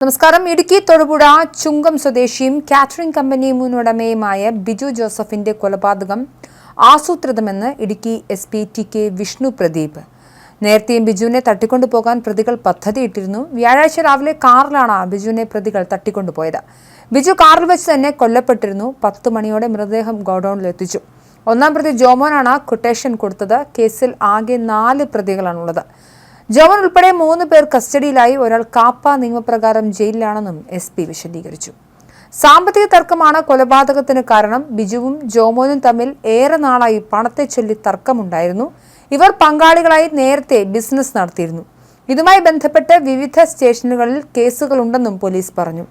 നമസ്കാരം. ഇടുക്കി തൊടുപുഴ ചുങ്കം സ്വദേശിയും catering company മുൻ ഉടമയുമായ ബിജു ജോസഫിന്റെ കൊലപാതകം ആസൂത്രിതമെന്ന് ഇടുക്കി SP TK വിഷ്ണു പ്രദീപ്. നേരത്തെയും ബിജുവിനെ തട്ടിക്കൊണ്ടുപോകാൻ പ്രതികൾ പദ്ധതിയിട്ടിരുന്നു. വ്യാഴാഴ്ച രാവിലെ കാറിലാണ് ബിജുവിനെ പ്രതികൾ തട്ടിക്കൊണ്ടുപോയത്. ബിജു കാറിൽ വെച്ച് തന്നെ കൊല്ലപ്പെട്ടിരുന്നു. 10 മണിയോടെ മൃതദേഹം ഗോഡൌണിലെത്തിച്ചു. ഒന്നാം പ്രതി ജോമോനാണ് കൊട്ടേഷൻ കൊടുത്തത്. കേസിൽ ആകെ 4 പ്രതികളാണുള്ളത്. ജോമൻ ഉൾപ്പെടെ 3 പേർ കസ്റ്റഡിയിലായി. ഒരാൾ കാപ്പ നിയമപ്രകാരം ജയിലിലാണെന്നും SP വിശദീകരിച്ചു. സാമ്പത്തിക തർക്കമാണ് കൊലപാതകത്തിന് കാരണം. ബിജുവും ജോമോനും തമ്മിൽ ഏറെ നാളായി പണത്തെ ചൊല്ലി തർക്കമുണ്ടായിരുന്നു. ഇവർ പങ്കാളികളായി നേരത്തെ ബിസിനസ് നടത്തിയിരുന്നു. ഇതുമായി ബന്ധപ്പെട്ട് വിവിധ സ്റ്റേഷനുകളിൽ കേസുകളുണ്ടെന്നും പോലീസ് പറഞ്ഞു.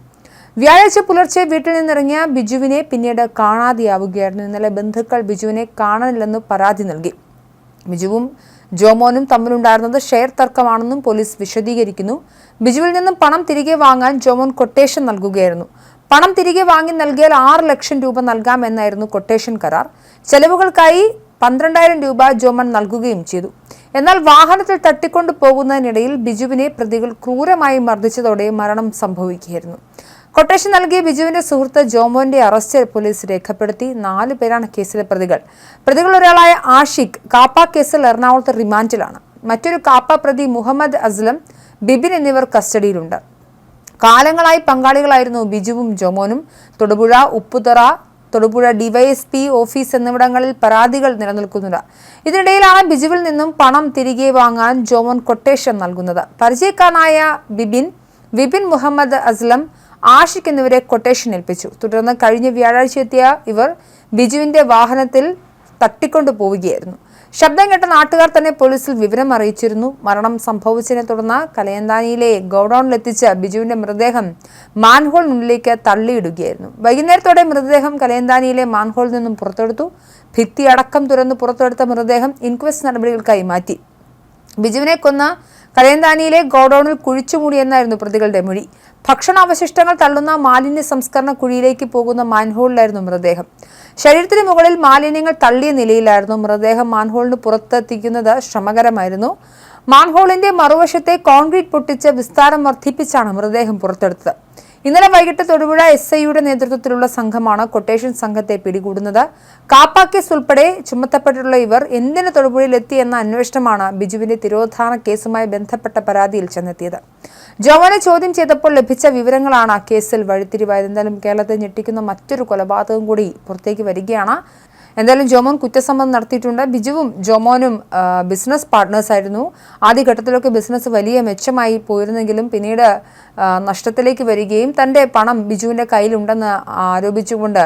വ്യാഴാഴ്ച പുലർച്ചെ വീട്ടിൽ നിന്നിറങ്ങിയ ബിജുവിനെ പിന്നീട് കാണാതെയാവുകയായിരുന്നു. ഇന്നലെ ബന്ധുക്കൾ ബിജുവിനെ കാണാനില്ലെന്ന് പരാതി നൽകി. ബിജുവും ജോമോനും തമ്മിലുണ്ടായിരുന്നത് ഷെയർ തർക്കമാണെന്നും പോലീസ് വിശദീകരിക്കുന്നു. ബിജുവിൽ നിന്നും പണം തിരികെ വാങ്ങാൻ ജോമോൻ കൊട്ടേഷൻ നൽകുകയായിരുന്നു. പണം തിരികെ വാങ്ങി നൽകിയാൽ 6 ലക്ഷം രൂപ നൽകാമെന്നായിരുന്നു കൊട്ടേഷൻ കരാർ. ചെലവുകൾക്കായി 12,000 രൂപ ജോമൻ നൽകുകയും ചെയ്തു. എന്നാൽ വാഹനത്തിൽ തട്ടിക്കൊണ്ടു പോകുന്നതിനിടയിൽ ബിജുവിനെ പ്രതികൾ ക്രൂരമായി മർദ്ദിച്ചതോടെ മരണം സംഭവിക്കുകയായിരുന്നു. കൊട്ടേഷൻ നൽകിയ ബിജുവിന്റെ സുഹൃത്ത് ജോമോന്റെ അറസ്റ്റ് പോലീസ് രേഖപ്പെടുത്തി. 4 പേരാണ് കേസിലെ പ്രതികൾ. ഒരാളായ ആഷിഖ് കാപ്പ കേസിൽ എറണാകുളത്ത് റിമാൻഡിലാണ്. മറ്റൊരു കാപ്പ പ്രതി മുഹമ്മദ് അസ്ലം, ബിബിൻ എന്നിവർ കസ്റ്റഡിയിലുണ്ട്. കാലങ്ങളായി പങ്കാളികളായിരുന്നു ബിജുവും ജോമോനും. തൊടുപുഴ, ഉപ്പുതറ, തൊടുപുഴ DYSP ഓഫീസ് എന്നിവിടങ്ങളിൽ പരാതികൾ നിലനിൽക്കുന്നുണ്ട്. ഇതിനിടയിലാണ് ബിജുവിൽ നിന്നും പണം തിരികെ വാങ്ങാൻ ജോമോൻ കൊട്ടേഷൻ നൽകുന്നത്. പരിചയക്കാരനായ വിപിൻ, മുഹമ്മദ് അസ്ലം, ആഷിഖ് എന്നിവരെ കൊട്ടേഷൻ ഏൽപ്പിച്ചു. തുടർന്ന് കഴിഞ്ഞ വ്യാഴാഴ്ച എത്തിയ ഇവർ ബിജുവിന്റെ വാഹനത്തിൽ തട്ടിക്കൊണ്ടു പോവുകയായിരുന്നു. ശബ്ദം കേട്ട നാട്ടുകാർ തന്നെ പോലീസിൽ വിവരം അറിയിച്ചിരുന്നു. മരണം സംഭവിച്ചതിനെ തുടർന്ന് കലയന്താനിയിലെ ഗോഡൌണിലെത്തിച്ച ബിജുവിന്റെ മൃതദേഹം മാൻഹോളിനുള്ളിലേക്ക് തള്ളിയിടുകയായിരുന്നു. വൈകുന്നേരത്തോടെ മൃതദേഹം കലയന്താനിയിലെ മാൻഹോളിൽ നിന്നും പുറത്തെടുത്തു. ഭിത്തി അടക്കം തുറന്ന് പുറത്തെടുത്ത മൃതദേഹം ഇൻക്വസ്റ്റ് നടപടികൾക്കായി മാറ്റി. ബിജുവിനെ കൊന്ന കലയന്താനിയിലെ ഗോഡൌണിൽ കുഴിച്ചുമൂടിയെന്നായിരുന്നു പ്രതികളുടെ മൊഴി. ഭക്ഷണാവശിഷ്ടങ്ങൾ തള്ളുന്ന മാലിന്യ സംസ്കരണ കുഴിയിലേക്ക് പോകുന്ന മാൻഹോളിലായിരുന്നു മൃതദേഹം. ശരീരത്തിന് മുകളിൽ മാലിന്യങ്ങൾ തള്ളിയ നിലയിലായിരുന്നു. മൃതദേഹം മാൻഹോളിന് പുറത്തെത്തിക്കുന്നത് ശ്രമകരമായിരുന്നു. മാൻഹോളിന്റെ മറുവശത്തെ കോൺക്രീറ്റ് പൊട്ടിച്ച് വിസ്താരം വർദ്ധിപ്പിച്ചാണ് മൃതദേഹം പുറത്തെടുത്തത്. ഇന്നലെ വൈകിട്ട് തൊടുപുഴ SIയുടെ നേതൃത്വത്തിലുള്ള സംഘമാണ് കൊട്ടേഷൻ സംഘത്തെ പിടികൂടുന്നത്. കാപ്പ കേസ് ഉൾപ്പെടെ ചുമത്തപ്പെട്ടിട്ടുള്ള ഇവർ എന്തിന് തൊടുപുഴയിലെത്തി എന്ന അന്വേഷണമാണ് ബിജുവിന്റെ തിരോധാന കേസുമായി ബന്ധപ്പെട്ട പരാതിയിൽ ചെന്നെത്തിയത്. ജോമോനെ ചോദ്യം ചെയ്തപ്പോൾ ലഭിച്ച വിവരങ്ങളാണ് കേസിൽ വഴിത്തിരിവായത്. എന്തായാലും കേരളത്തെ ഞെട്ടിക്കുന്ന മറ്റൊരു കൊലപാതകം കൂടി പുറത്തേക്ക് വരികയാണ്. എന്തായാലും ജോമോൻ കുറ്റസമ്മതം നടത്തിയിട്ടുണ്ട്. ബിജുവും ജോമോനും ബിസിനസ് പാർട്ട്നേഴ്സ് ആയിരുന്നു. ആദ്യഘട്ടത്തിലൊക്കെ ബിസിനസ് വലിയ മെച്ചമായി പോയിരുന്നെങ്കിലും പിന്നീട് നഷ്ടത്തിലേക്ക് വരികയും തൻ്റെ പണം ബിജുവിൻ്റെ കയ്യിലുണ്ടെന്ന് ആരോപിച്ചുകൊണ്ട്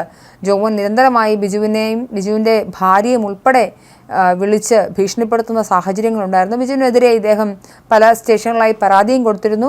ജോമോൻ നിരന്തരമായി ബിജുവിൻ്റെ ഭാര്യയും ഉൾപ്പെടെ വിളിച്ച് ഭീഷണിപ്പെടുത്തുന്ന സാഹചര്യങ്ങളുണ്ടായിരുന്നു. ബിജുവിനെതിരെ ഇദ്ദേഹം പല സ്റ്റേഷനുകളായി പരാതിയും കൊടുത്തിരുന്നു.